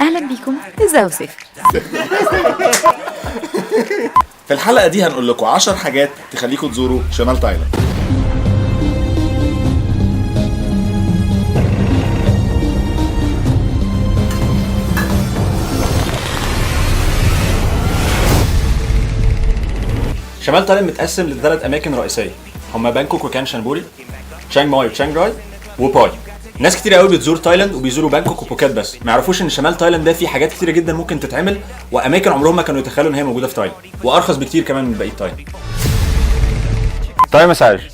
اهلا بيكم ازاي صفر. في الحلقة دي هنقول لكم 10 حاجات تخليكم تزوروا شمال تايلاند. شمال تايلاند متقسم لثلاث اماكن رئيسيه، هما بانكوك وكان شانبوري، تشانغ ماي وتشانغ راي وباي. ناس كتير قوي بتزور تايلاند وبيزوروا بانكوك وبوكيت بس ما يعرفوش ان شمال تايلاند ده فيه حاجات كتيره جدا ممكن تتعمل، واماكن عمرهم ما كانوا يتخيلوا ان هي موجوده في تايلاند، وارخص بكتير كمان من بقيه تايلاند. تاي مساج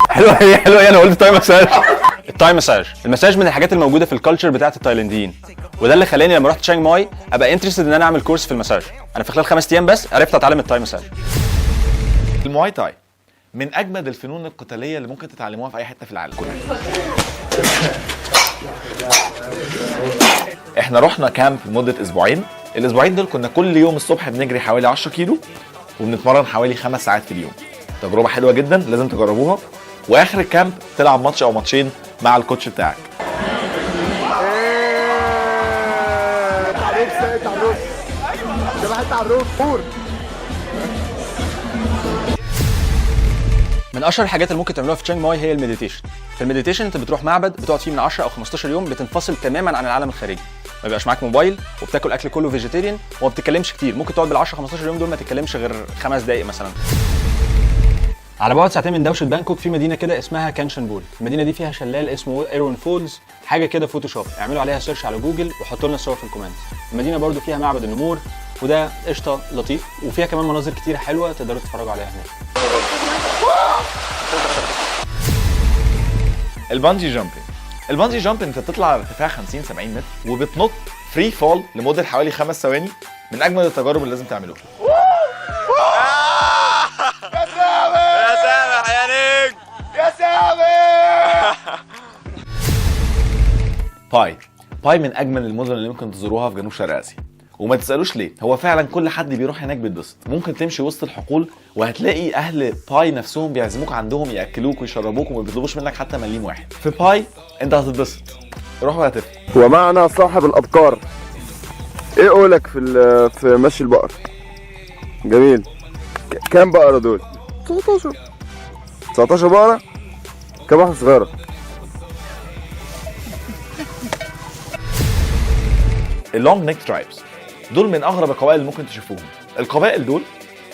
حلوه انا قلت تاي مساج. التاي مساج، المساج من الحاجات الموجوده في الكالتشر بتاعه التايلانديين، وده اللي خلاني لما رحت تشانغ ماي ابقى انترستد ان انا اعمل كورس في المساج. انا في خلال 5 ايام بس عرفت اتعلم التاي مساج. المواي تاي من اجمد الفنون القتاليه اللي ممكن تتعلموها في اي حته في العالم. احنا رحنا كامب لمده اسبوعين، الاسبوعين دول كنا كل يوم الصبح بنجري حوالي 10 كيلو وبنتمرن حوالي 5 ساعات في اليوم. تجربه حلوه جدا لازم تجربوها، واخر الكامب تلعب ماتش او ماتشين مع الكوتش بتاعك. من اشهر الحاجات اللي ممكن تعملوها في تشانغ ماي هي المديتيشن. في المديتيشن انت بتروح معبد بتقعد فيه من 10 او 15 يوم، بتنفصل تماما عن العالم الخارجي، ما بيبقاش معاك موبايل وبتاكل اكل كله فيجيتيريان وما بتتكلمش كتير. ممكن تقعد بال 10 15 يوم دول ما تتكلمش غير 5 دقائق مثلا. على بعد ساعتين من دوشه بانكوك في مدينه كده اسمها كان شانبوري. المدينه دي فيها شلال اسمه ايروين فولز، حاجه كده فوتوشوب، اعملوا عليها سيرش على جوجل وحطوا لنا الصور في الكومنتس. المدينه برده فيها معبد النمور وده قشطه لطيف، وفيها كمان مناظر كتير حلوه تقدروا تتفرجوا عليها هناك. البانجي جامبينج. البانجي جامبينج انت بتطلع على ارتفاع 50 70 متر وبتنط فري فول لمده حوالي 5 ثواني، من اجمل التجارب اللي لازم تعملوها. يا سامح يا نجم يا سامح. باي من اجمل المدن اللي ممكن تزوروها في جنوب شرق اسيا، وما تسالوش ليه، هو فعلا كل حد بيروح هناك بيتبسط. ممكن تمشي وسط الحقول وهتلاقي اهل باي نفسهم بيعزموك عندهم ياكلوك ويشربوك وما بيطلبوش منك حتى مليم واحد. في باي انت هتتبسط، روح وهتفرق. ومعنا صاحب الابقار، ايه قولك في مشي البقر؟ جميل. كام بقره دول؟ 19 بقره. كام واحده صغيره؟ اللونج نيك ترايبس دول من اغرب القبائل اللي ممكن تشوفوهم. القبائل دول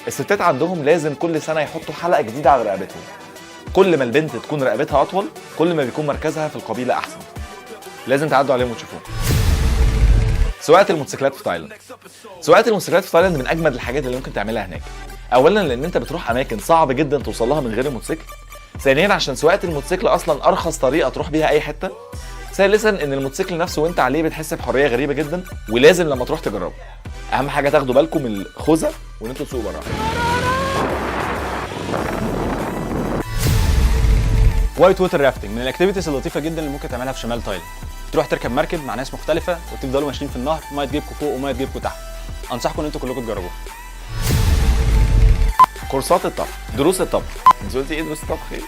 الستات عندهم لازم كل سنه يحطوا حلقه جديده على رقبتهم. كل ما البنت تكون رقبتها اطول كل ما بيكون مركزها في القبيله احسن. لازم تعدوا عليهم وتشوفوهم. سواقه الموتوسيكلات في تايلاند. سواقه الموتوسيكلات في تايلاند من اجمد الحاجات اللي ممكن تعملها هناك. اولا لان انت بتروح اماكن صعب جدا توصل لها من غير الموتوسيكل. ثانيا عشان سواقه الموتوسيكل اصلا ارخص طريقه تروح بيها اي حته. ثالثا ان الموتوسيكل نفسه وانت عليه بتحس بحريه غريبه جدا، ولازم لما تروح تجربه. اهم حاجه تاخدوا بالكم من الخوذه وان انتوا تسوقوا براحه. وايت ووتر رافتنج من الاكتيفيتيز اللطيفه جدا اللي ممكن تعملها في شمال تايلاند. تروح تركب مركب مع ناس مختلفه وتفضلوا ماشيين في النهر، ميه تجيبكم فوق وميه تجيبكم تحت. انصحكم ان انتوا كلكم تجربوها. كورسات الطبخ، دروس الطبخ. انت قلتي ايه دروس الطبخ ايه؟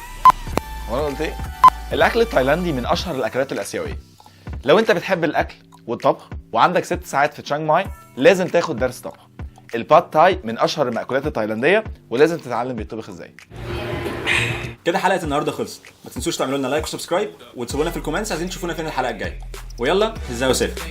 وانا قلت ايه؟ الاكل التايلاندي من اشهر الاكلات الاسيويه. لو انت بتحب الاكل والطبخ وعندك 6 ساعات في تشانغ ماي لازم تاخد درس طبخ. الباد تاي من اشهر المأكولات التايلانديه ولازم تتعلم بيطبخ ازاي. كده حلقه النهارده خلصت، ما تنسوش تعملوا لنا لايك وسبسكرايب وتسيبوا لنا في الكومنتس عايزين تشوفونا فين الحلقه الجايه. ويلا ازاي وسافر.